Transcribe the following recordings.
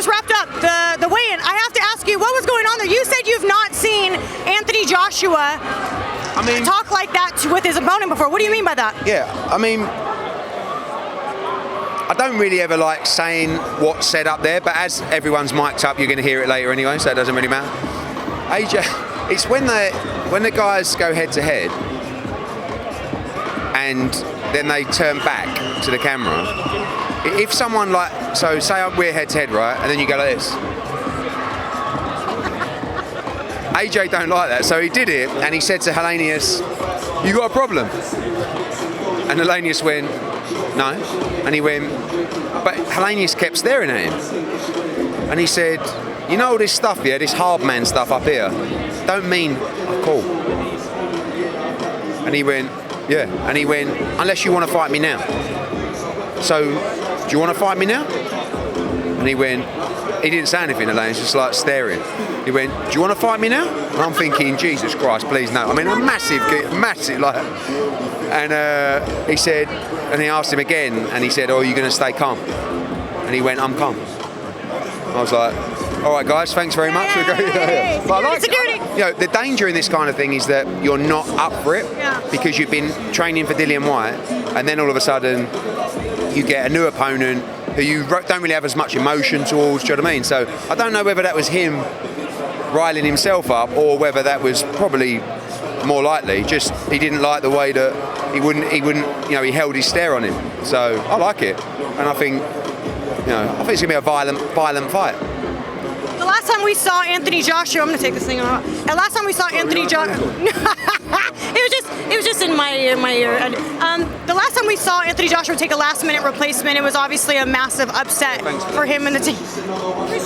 just wrapped up the weigh-in. I have to ask you, what was going on there? You said you've not seen Anthony Joshua talk like that with his opponent before. What do you mean by that? Yeah, I mean, I don't really ever like saying what's said up there, but as everyone's mic'd up, you're going to hear it later anyway, so it doesn't really matter. AJ, it's when the guys go head to head and then they turn back to the camera. If someone so say we're head to head, right, and then you go like this. AJ don't like that, so he did it, and he said to Helenius, "You got a problem?" And Helenius went, "No," and he went, but Helenius kept staring at him, and he said, "You know all this stuff, yeah, this hard man stuff up here, don't mean cool." And he went, "Yeah," and he went, "Unless you want to fight me now. So, do you want to fight me now?" And he went, he didn't say anything, Helenius, just like staring. He went, "Do you want to fight me now?" And I'm thinking, Jesus Christ, please no. I mean, a massive, like, and he said, and he asked him again, and he said, "Oh, are you going to stay calm?" And he went, "I'm calm." I was like, "All right, guys, thanks very much." But security. The danger in this kind of thing is that you're not up for it because you've been training for Dillian Whyte, and then all of a sudden you get a new opponent who you don't really have as much emotion towards. Do you know what I mean? So I don't know whether that was him riling himself up or whether that was probably more likely just he didn't like the way that he wouldn't he held his stare on him. So I like it, and I think it's gonna be a violent fight. The last time we saw Anthony Joshua, I'm gonna take this thing off. The last time we saw Anthony Joshua, it was just in my ear. The last time we saw Anthony Joshua take a last-minute replacement, it was obviously a massive upset for him and the team.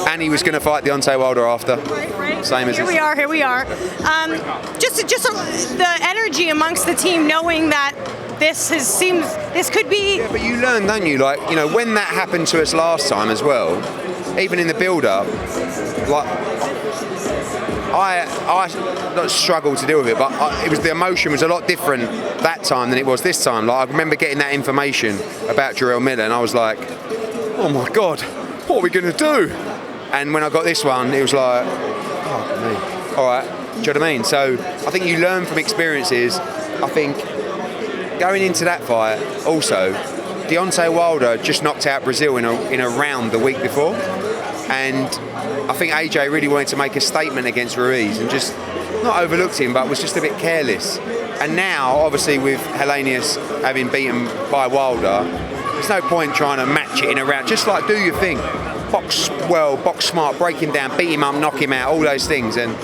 And he was going to fight Deontay Wilder after. Right. Same as here we are. Just the energy amongst the team, knowing that this could be. Yeah, but you learn, don't you? Like, when that happened to us last time as well, even in the build-up, like I not struggled to deal with it, but the emotion was a lot different that time than it was this time. Like, I remember getting that information about Jarrell Miller, and I was like, "Oh my God, what are we going to do?" And when I got this one, it was like, "Oh me, all right." Do you know what I mean? So I think you learn from experiences. I think going into that fight, also, Deontay Wilder just knocked out Brazil in a round the week before, and I think AJ really wanted to make a statement against Ruiz and just not overlooked him, but was just a bit careless. And now, obviously, with Helenius having beaten by Wilder, there's no point trying to match it in a round. Just like do your thing, box well, box smart, break him down, beat him up, knock him out, all those things. And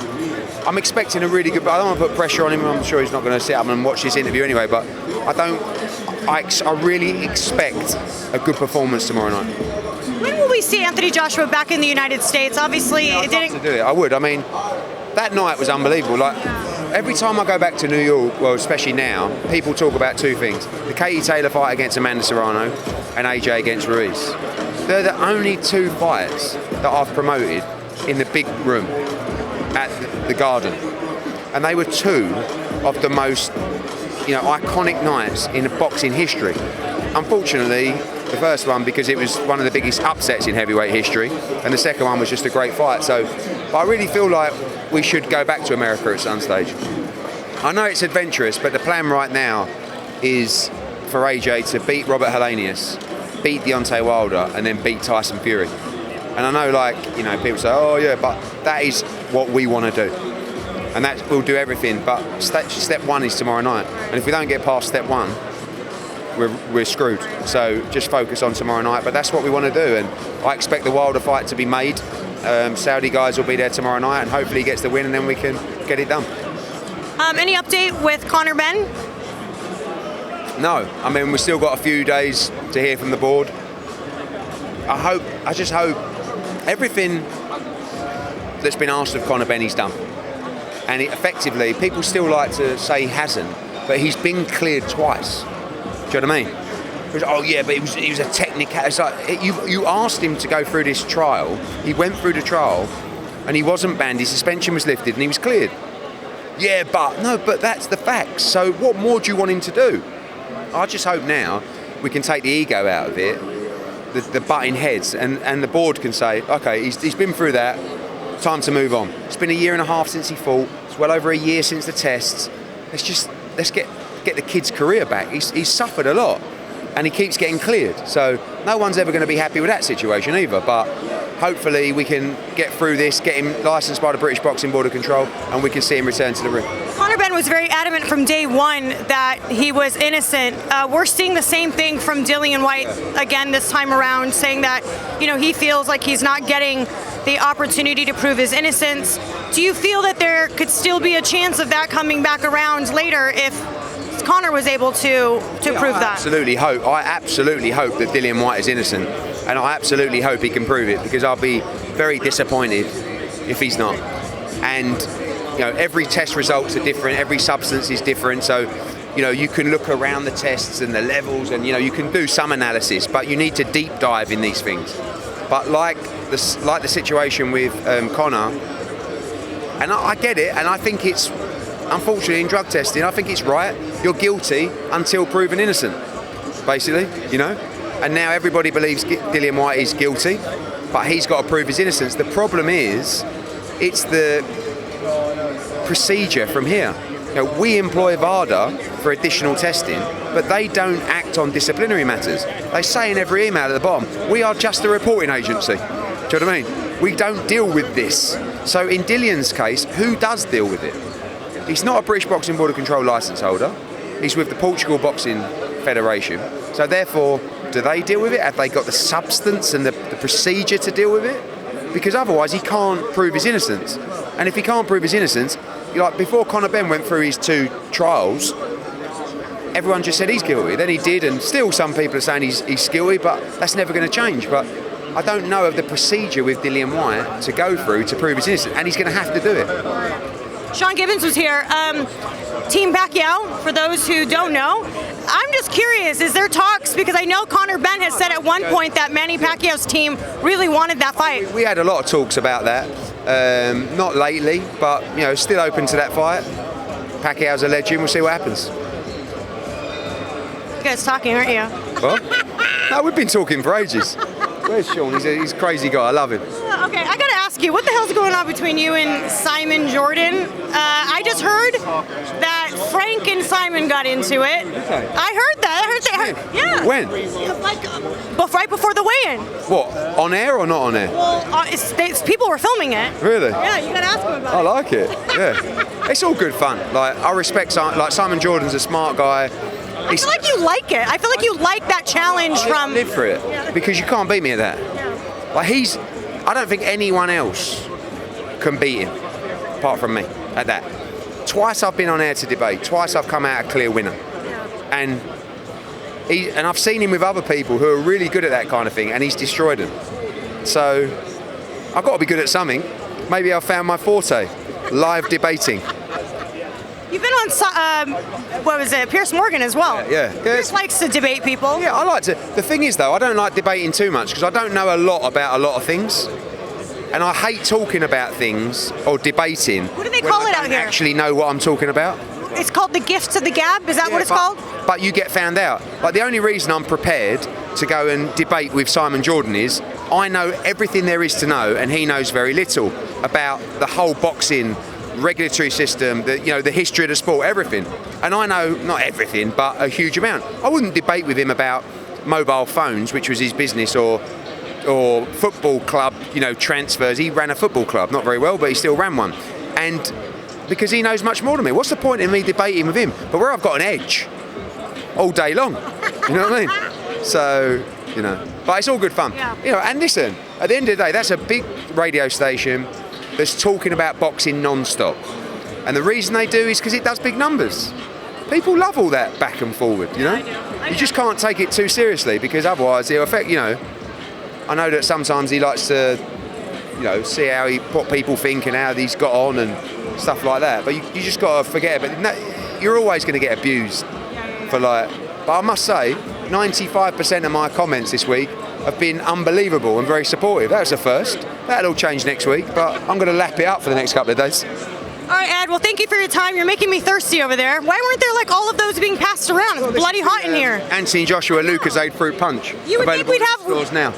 I'm expecting a really good. But I don't want to put pressure on him. I'm sure he's not going to sit up and watch this interview anyway. But I really expect a good performance tomorrow night. When will we see Anthony Joshua back in the United States? Obviously, it didn't. To do it, I would. I mean, that night was unbelievable. Like, every time I go back to New York, well, especially now, people talk about two things: the Katie Taylor fight against Amanda Serrano and AJ against Ruiz. They're the only two fights that I've promoted in the big room at the Garden, and they were two of the most iconic nights in boxing history. Unfortunately, the first one because it was one of the biggest upsets in heavyweight history, and the second one was just a great fight. So I really feel like we should go back to America at some stage. I know it's adventurous, but the plan right now is for AJ to beat Robert Helenius, beat Deontay Wilder, and then beat Tyson Fury. And I know, people say, "Oh yeah," but that is what we want to do, and we'll do everything. But step one is tomorrow night, and if we don't get past step one, we're screwed. So just focus on tomorrow night. But that's what we want to do, and I expect the Wilder fight to be made. Saudi guys will be there tomorrow night, and hopefully he gets the win, and then we can get it done. Any update with Conor Benn? No, I mean, we've still got a few days to hear from the board. I just hope everything that's been asked of Conor Benn he's done. And effectively, people still like to say he hasn't, but he's been cleared twice. Do you know what I mean? Because, oh yeah, but he was a technical. It's like you asked him to go through this trial. He went through the trial, and he wasn't banned. His suspension was lifted, and he was cleared. Yeah, but that's the facts. So what more do you want him to do? I just hope now we can take the ego out of it. the butting heads, and the board can say, okay, he's been through that, time to move on. It's been a year and a half since he fought. It's well over a year since the tests. Let's get the kid's career back. He's suffered a lot, and he keeps getting cleared. So no one's ever going to be happy with that situation either. But hopefully we can get through this, get him licensed by the British Boxing Board of Control, and we can see him return to the ring. Conor Benn was very adamant from day one that he was innocent. We're seeing the same thing from Dillian Whyte again this time around, saying that he feels like he's not getting the opportunity to prove his innocence. Do you feel that there could still be a chance of that coming back around later if Conor was able to prove that? I absolutely hope that Dillian Whyte is innocent, and I absolutely hope he can prove it, because I'll be very disappointed if he's not. And every test results are different, every substance is different, so you can look around the tests and the levels, and you can do some analysis, but you need to deep dive in these things. But like the situation with Conor, and I get it, and I think it's, unfortunately, in drug testing, I think it's right. You're guilty until proven innocent, basically, And now everybody believes Dillian Whyte is guilty, but he's got to prove his innocence. The problem is, it's the procedure from here. We employ VADA for additional testing, but they don't act on disciplinary matters. They say in every email at the bottom, we are just a reporting agency. Do you know what I mean? We don't deal with this. So in Dillian's case, who does deal with it? He's not a British Boxing Board of Control licence holder. He's with the Portugal Boxing Federation. So therefore, do they deal with it? Have they got the substance and the procedure to deal with it? Because otherwise he can't prove his innocence. And if he can't prove his innocence, before Conor Benn went through his 2 trials, everyone just said he's guilty. Then he did, and still some people are saying he's guilty, but that's never going to change. But I don't know of the procedure with Dillian Whyte to go through to prove his innocence, and he's going to have to do it. Sean Gibbons was here. Team Pacquiao, for those who don't know. I'm just curious, is there talks, because I know Conor Benn has said at one point that Manny Pacquiao's team really wanted that fight. We had a lot of talks about that. Not lately, but still open to that fight. Pacquiao's a legend. We'll see what happens. You guys talking, aren't you? What? No, we've been talking for ages. Where's Sean? He's a crazy guy. I love him. Okay, I gotta ask you, what the hell's going on between you and Simon Jordan? I just heard that Frank and Simon got into it. Okay. I heard that. Yeah. When? Right before the weigh-in. What? On air or not on air? Well, people were filming it. Really? Yeah, you gotta ask them about it. I like it. Yeah. It's all good fun. I respect Simon Jordan's a smart guy. I feel like you like it. I feel like you like that challenge from... Live for it, because you can't beat me at that. Yeah. I don't think anyone else can beat him, apart from me, at that. Twice I've been on air to debate. Twice I've come out a clear winner. And I've seen him with other people who are really good at that kind of thing, and he's destroyed them. So I've got to be good at something. Maybe I've found my forte, live debating. You've been on, Piers Morgan as well. Yeah. Piers likes to debate people. Yeah, I like to. The thing is, though, I don't like debating too much, because I don't know a lot about a lot of things. And I hate talking about things or debating. What do they call it out here? I don't actually know what I'm talking about. It's called the gift of the gab? Is that what it's called? But you get found out. The only reason I'm prepared to go and debate with Simon Jordan is I know everything there is to know, and he knows very little about the whole boxing regulatory system, the history of the sport, everything. And I know not everything, but a huge amount. I wouldn't debate with him about mobile phones, which was his business, or football club, transfers. He ran a football club, not very well, but he still ran one. And because he knows much more than me. What's the point in me debating with him? But where I've got an edge all day long, you know what I mean? So, but it's all good fun. Yeah. And listen, at the end of the day, that's a big radio station that's talking about boxing non-stop. And the reason they do is because it does big numbers. People love all that back and forward, I do. You just can't take it too seriously, because otherwise it'll affect, I know that sometimes he likes to, see what people think and how he's got on and stuff like that. But you just got to forget about it. You're always going to get abused for but I must say, 95% of my comments this week have been unbelievable and very supportive. That was the first. That'll all change next week, but I'm going to lap it up for the next couple of days. All right, Ed. Well, thank you for your time. You're making me thirsty over there. Why weren't there like all of those being passed around? It's bloody hot in here. Anthony Joshua Lucozade Fruit Punch. You would think we'd have stores now.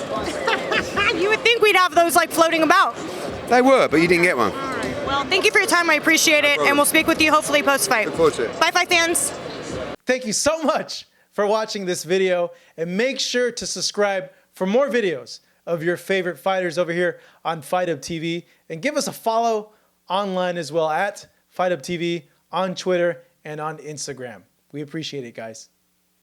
You would think we'd have those like floating about. They were, but you didn't get one. All right. Well, thank you for your time. I appreciate it, and we'll speak with you hopefully post-fight. Look forward to it. Bye, fight fans. Thank you so much for watching this video, and make sure to subscribe for more videos of your favorite fighters over here on Fight Up TV, and give us a follow online as well at Fight Up TV on Twitter and on Instagram. We appreciate it, guys.